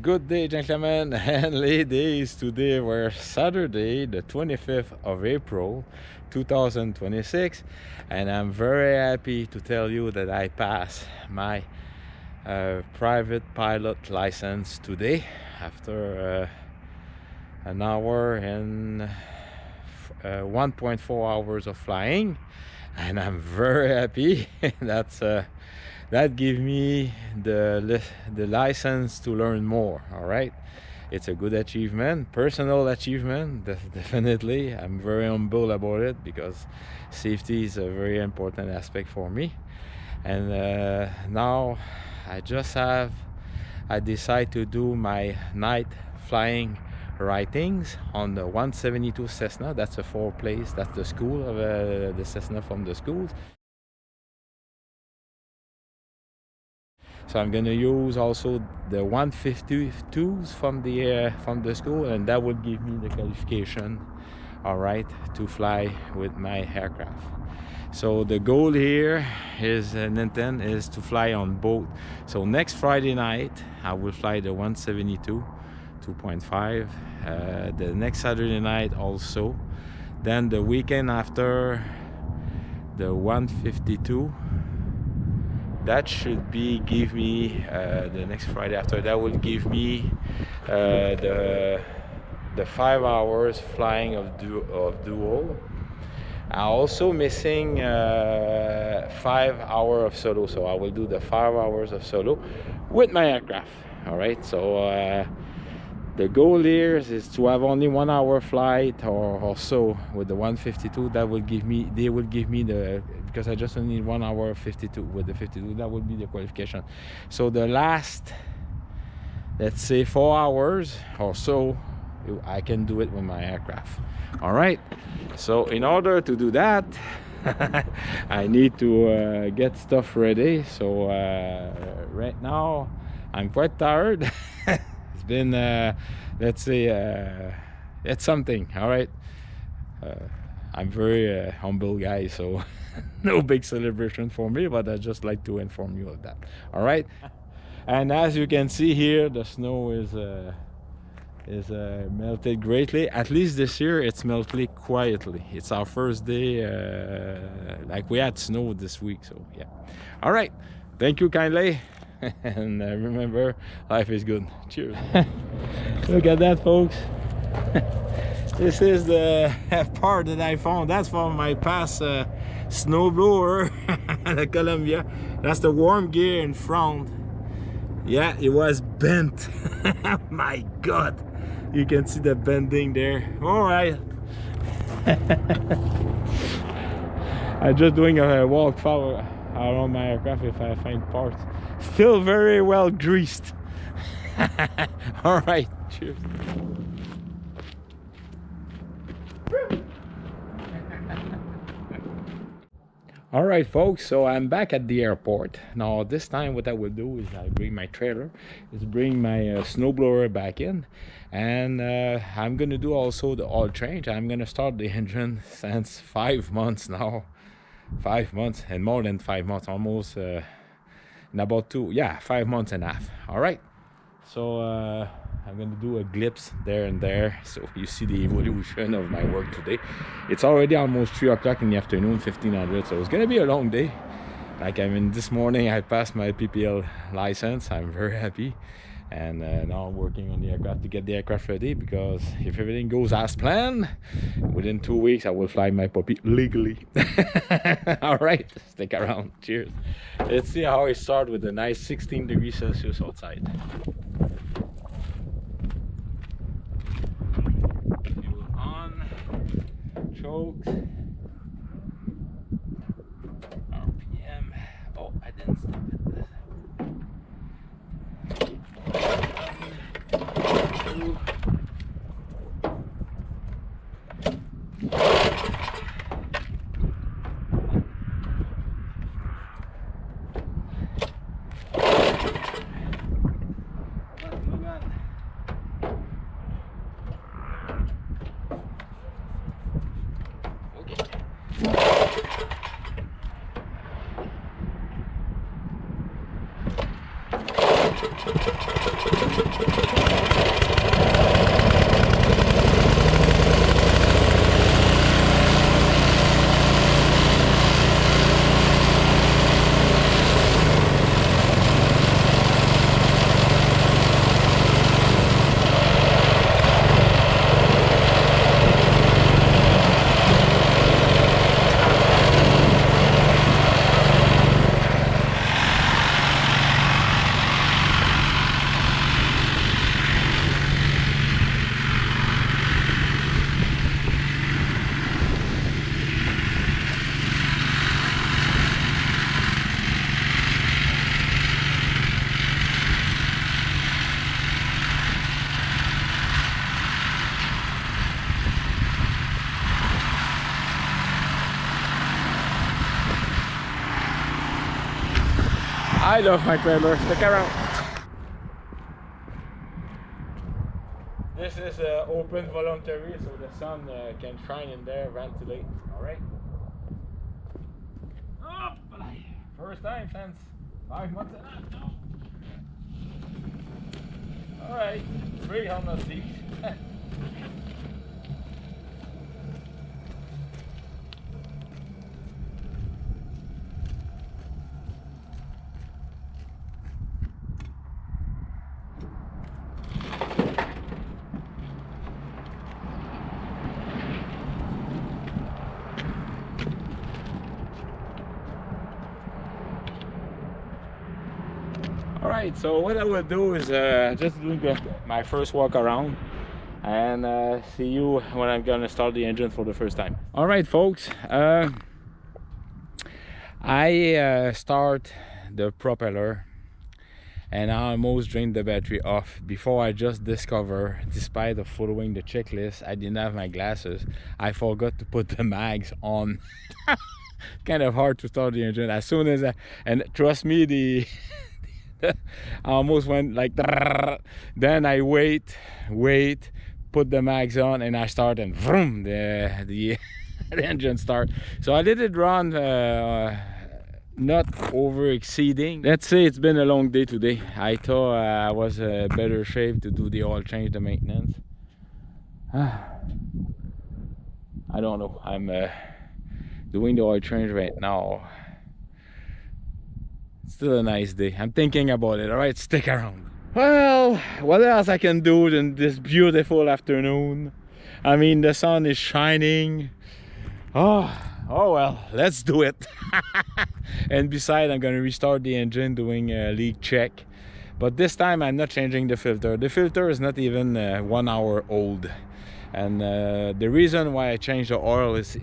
Good day, gentlemen and ladies. Today we're Saturday, the 25th of April 2026, and I'm very happy to tell you that I passed my private pilot license today after an hour and 1.4 hours of flying, and I'm very happy. That gives me the license to learn more. All right, it's a good achievement, personal achievement, definitely. I'm very humble about it because safety is a very important aspect for me. And now I decide to do my night flying writings on the 172 Cessna. That's a four-place, that's the school of the Cessna from the schools. So I'm gonna use also the 152s from the school, and that would give me the qualification, all right, to fly with my aircraft. So the goal here is intent is to fly on both. So next Friday night I will fly the 172 2.5, the next Saturday night also, then the weekend after the 152. That should be give me the next Friday after that will give me the 5 hours flying of dual. I'm also missing 5 hours of solo, so I will do the 5 hours of solo with my aircraft. All right, so the goal here is to have only 1 hour flight or so with the 152. That will give me, they will give me the, because I just need 1 hour 52 with the 52. That would be the qualification. So the last, let's say 4 hours or so, I can do it with my aircraft. All right, so in order to do that I need to get stuff ready. So right now I'm quite tired. It's been let's say it's something. All right, I'm very humble guy, so no big celebration for me, but I just like to inform you of that. All right, and as you can see here, the snow is melted greatly. At least this year it's melted quietly. It's our first day, like we had snow this week, so yeah. All right, thank you kindly. And remember, life is good. Cheers. Look at that, folks. This is the part that I found. That's from my past snowblower, the Columbia. That's the warm gear in front. Yeah, it was bent. My God, you can see the bending there. All right. I'm just doing a walk forward around my aircraft if I find parts. Still very well greased. All right, cheers. All right, folks, so I'm back at the airport now. This time what I will do is I bring my trailer, bring my snowblower back in, and I'm gonna do also the oil change. I'm gonna start the engine since 5 months now. 5 months and more than 5 months, almost in about 5 months and a half. All right, so I'm gonna do a glimpse there and there, so you see the evolution of my work today. It's already almost 3 o'clock in the afternoon, 1500, so it's gonna be a long day. Like, I mean, this morning I passed my PPL license. I'm very happy, and now I'm working on the aircraft to get the aircraft ready, because if everything goes as planned, within 2 weeks I will fly my puppy legally. All right, stick around. Cheers. Let's see how I start with a nice 16 degrees Celsius outside. Fuel on, chokes, RPM. Oh, I didn't stop it. Okay. I love my trailer. Stick around. This is open voluntary, so the sun can shine in there, ventilate. All right. Oh, first time since 5 months and a half now. All right, 300 feet. Alright, so what I will do is just doing my first walk around and see you when I'm gonna start the engine for the first time. Alright folks, I start the propeller and I almost drained the battery off before I just discovered, despite of following the checklist, I didn't have my glasses. I forgot to put the mags on. Kind of hard to start the engine as soon as and trust me, I almost went like then I wait, put the mags on, and I start, and vroom, the engine start. So I let it run, not over exceeding. Let's say it's been a long day today. I thought I was in better shape to do the oil change, the maintenance. I don't know, I'm doing the oil change right now. Still a nice day. I'm thinking about it. All right, stick around. Well, what else I can do in this beautiful afternoon? I mean, the sun is shining. Oh well, let's do it. And besides, I'm gonna restart the engine, doing a leak check, but this time I'm not changing the filter. The filter is not even 1 hour old, and the reason why I changed the oil is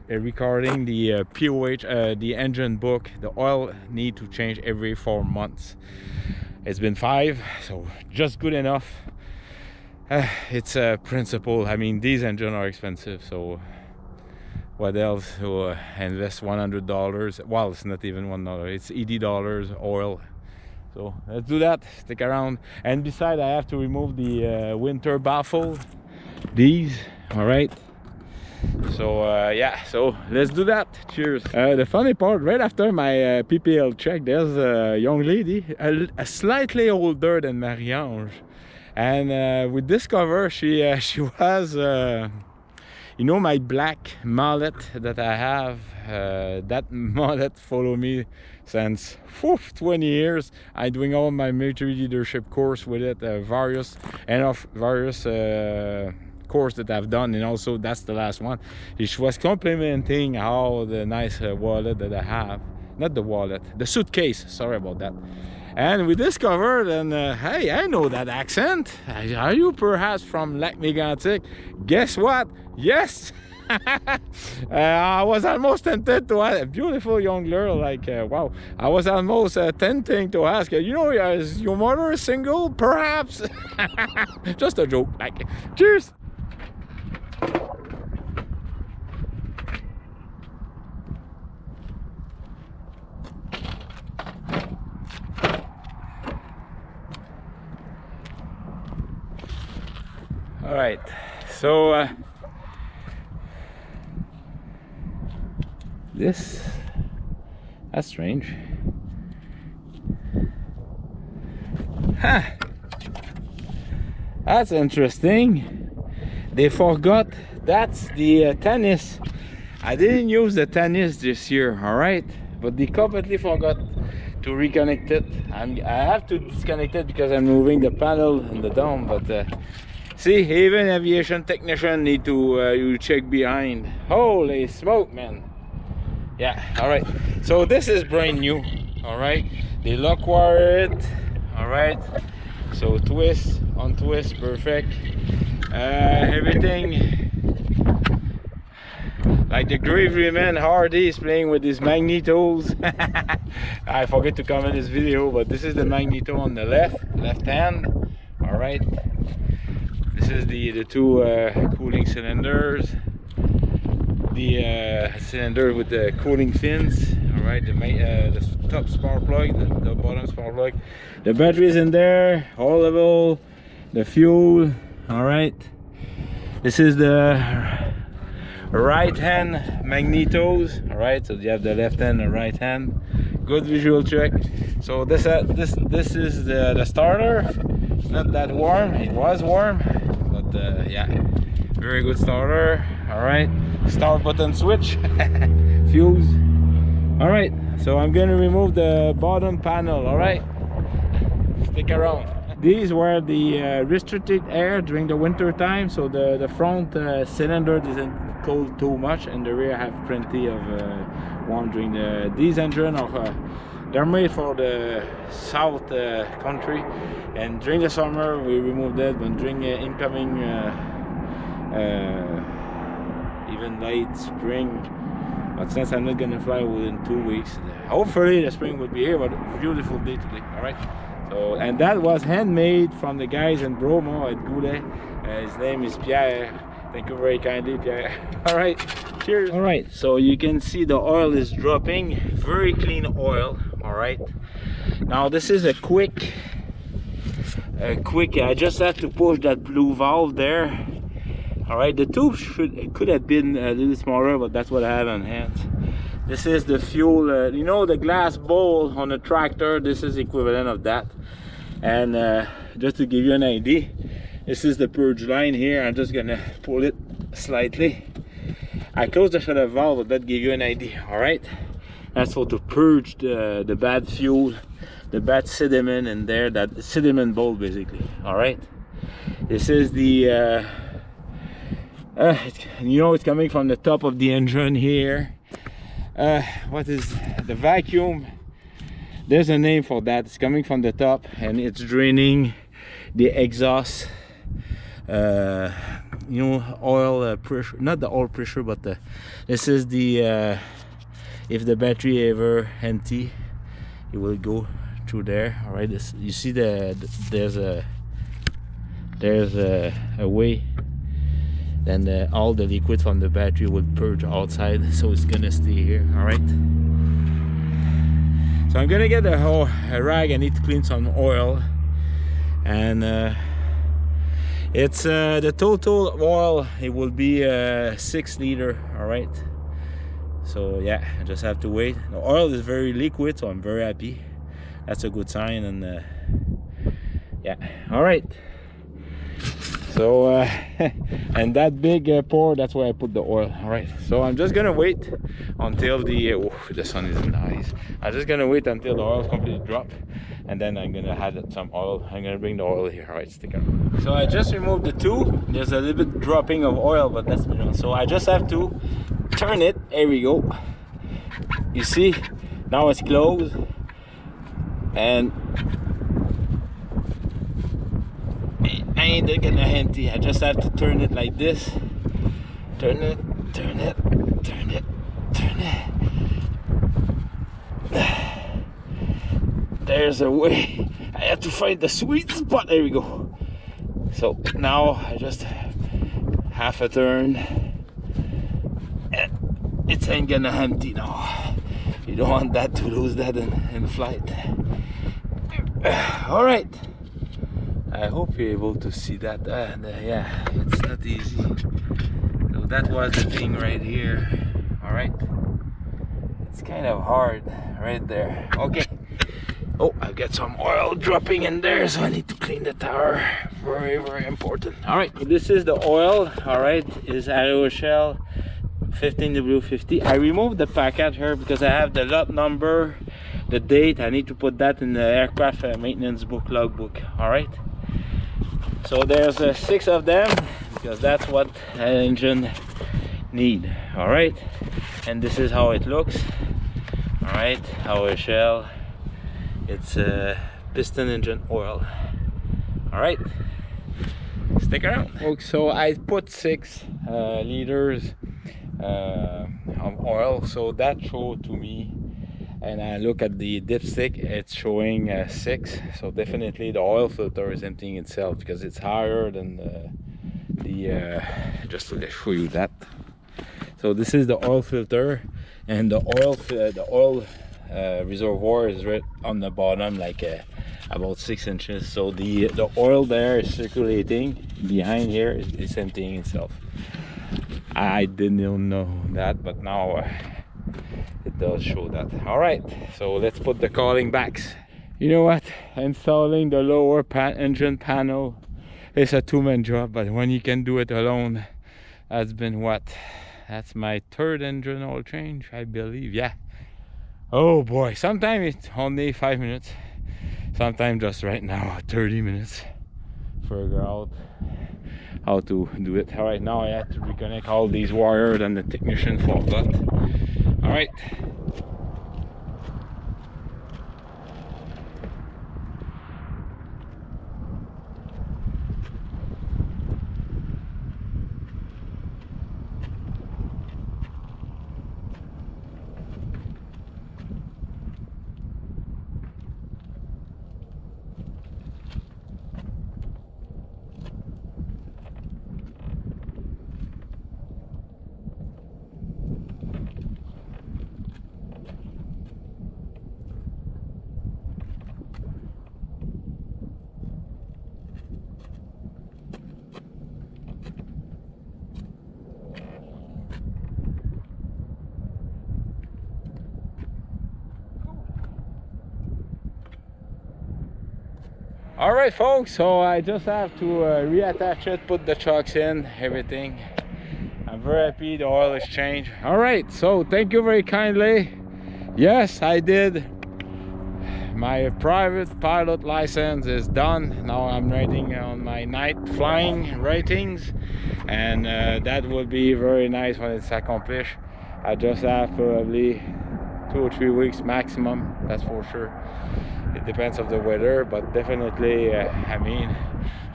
regarding the POH, the engine book. The oil need to change every 4 months. It's been 5, so just good enough. It's a principle. I mean, these engines are expensive, so what else? So invest $100. Well, it's not even $1, it's $80 oil. So let's do that. Stick around. And besides, I have to remove the winter baffle, these. All right, so yeah, so let's do that. Cheers. The funny part, right after my PPL check, there's a young lady, a slightly older than Marie-Ange, and we discover she was you know, my black mallet that I have, that mallet follow me since 20 years. I'm doing all my military leadership course with it, various course that I've done, and also that's the last one. She was complimenting how the nice wallet that I have, not the wallet, the suitcase, sorry about that. And we discovered, and hey, I know that accent. Are you perhaps from Lac Mégantic? Guess what? Yes. I was almost tempted to ask a beautiful young girl, like wow, I was almost tempting to ask her, you know, is your mother single perhaps? Just a joke, like. Cheers. All right, so that's strange. Huh. That's interesting. They forgot, that's the tennis. I didn't use the tennis this year, all right, but they completely forgot to reconnect it. I have to disconnect it because I'm moving the panel and the dome, but see, even aviation technician need to you check behind. Holy smoke, man. Yeah, all right, so this is brand new. All right, they lock wire it. All right, so twist, untwist, perfect. Everything like the Graveryman Hardy is playing with his magnetos. I forget to comment this video, but this is the magneto on the left hand. All right, this is the two cooling cylinders, the cylinder with the cooling fins. All right, the top spark plug, the bottom spark plug, the batteries in there, oil level, the fuel. All right, this is the right hand magnetos. All right, so you have the left hand and right hand. Good visual check. So this is the starter. It's not that warm. It was warm, but yeah, very good starter. All right, start button switch. Fuse. All right, so I'm going to remove the bottom panel. All right, stick around. These were the restricted air during the winter time, so the front cylinder doesn't cold too much, and the rear have plenty of warm during these engines are they're made for the south country, and during the summer we remove that, but during incoming even late spring. But since I'm not gonna fly within 2 weeks, hopefully the spring will be here. But beautiful day today. All right. So, and that was handmade from the guys in Bromo at Goulet. His name is Pierre. Thank you very kindly, Pierre. All right. Cheers. All right. So you can see the oil is dropping. Very clean oil. All right. Now this is a quick. I just have to push that blue valve there. All right, the tube could have been a little smaller, but that's what I have on hand. This is the fuel, you know, the glass bowl on a tractor. This is equivalent of that. And just to give you an idea, this is the purge line here. I'm just gonna pull it slightly. I closed the shutter valve, but that give you an idea. All right, that's for to purge the bad fuel, the bad sediment in there, that sediment bowl basically. All right, this is the you know, it's coming from the top of the engine here. What is the vacuum? There's a name for that. It's coming from the top and it's draining the exhaust, you know, oil pressure, not the oil pressure, but this is the if the battery ever empty, it will go through there. All right, you see there's a way. Then all the liquid from the battery will purge outside, so it's gonna stay here. All right, so I'm gonna get a rag. I need to clean some oil, and it's the total oil, it will be 6 liter. All right, so yeah, I just have to wait. The oil is very liquid, so I'm very happy. That's a good sign. And yeah, all right. So and that big pour, that's where I put the oil. All right, so I'm just gonna wait until the sun is in the eyes. I'm just gonna wait until the oil is completely dropped, and then I'm gonna add some oil. I'm gonna bring the oil here. All right, stick around. So I just removed the tube. There's a little bit dropping of oil, but that's minimal. So I just have to turn it. Here we go. You see, now it's closed, and I ain't gonna empty. I just have to turn it like this. Turn it, turn it, turn it, turn it. There's a way. I have to find the sweet spot. There we go. So now I just half a turn, and it ain't gonna empty now. You don't want that to lose that in flight. All right. I hope you're able to see that. Yeah, it's not easy. So that was the thing right here. All right, it's kind of hard right there. Okay. Oh, I've got some oil dropping in there, so I need to clean the tower. Very, very important. All right, this is the oil. All right, is Aviation 15W50. I removed the packet here because I have the lot number, the date. I need to put that in the aircraft maintenance book, logbook. All right. So there's 6 of them because that's what an engine need. All right, and this is how it looks. All right, our shell. It's piston engine oil. All right, stick around, folks. So I put 6 liters of oil. So that showed to me. And I look at the dipstick, it's showing 6. So definitely the oil filter is emptying itself because it's higher than the just to show you that. So this is the oil filter, and the oil reservoir is right on the bottom, like about 6 inches. So the oil there is circulating. Behind here is emptying itself. I didn't know that, but now it does show that. All right, so let's put the cooling backs. You know what? Installing the lower engine panel is a two-man job, but when you can do it alone, that's been what? That's my third engine oil change, I believe. Yeah. Oh boy, sometimes it's only 5 minutes. Sometimes just right now 30 minutes. Figure out how to do it. All right, now I have to reconnect all these wires and the technician forgot. All right. All right, folks, so I just have to reattach it, put the chocks in, everything. I'm very happy the oil is changed. All right, so thank you very kindly. Yes, I did. My private pilot license is done. Now I'm writing on my night flying ratings, and that will be very nice when it's accomplished. I just have probably 2 or 3 weeks maximum, that's for sure. It depends of the weather, but definitely I mean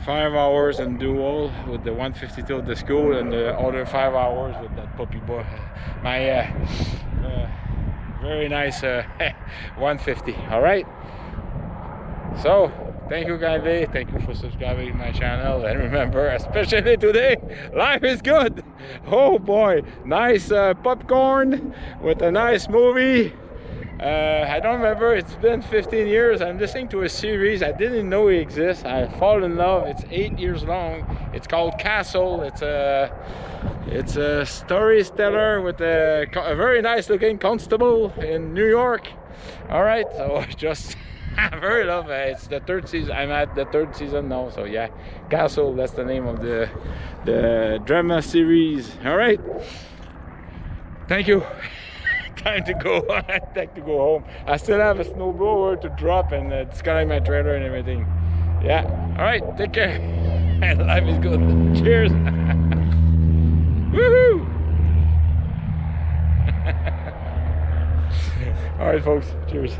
5 hours in dual with the 152 at the school, and the other 5 hours with that puppy boy, my very nice 150. All right, so thank you kindly, thank you for subscribing to my channel, and remember, especially today, life is good. Oh boy, nice popcorn with a nice movie. I don't remember, it's been 15 years. I'm listening to a series I didn't know it exists. I fall in love. It's 8 years long. It's called Castle. It's a storyteller with a very nice looking constable in New York. All right, so just I very love it. It's the 3rd season. I'm at the 3rd season now, so yeah, Castle, that's the name of the drama series. All right, thank you. Time to go. I have to go home. I still have a snowblower to drop and disconnect my trailer and everything. Yeah. All right. Take care. Life is good. Cheers. Woohoo! All right, folks. Cheers.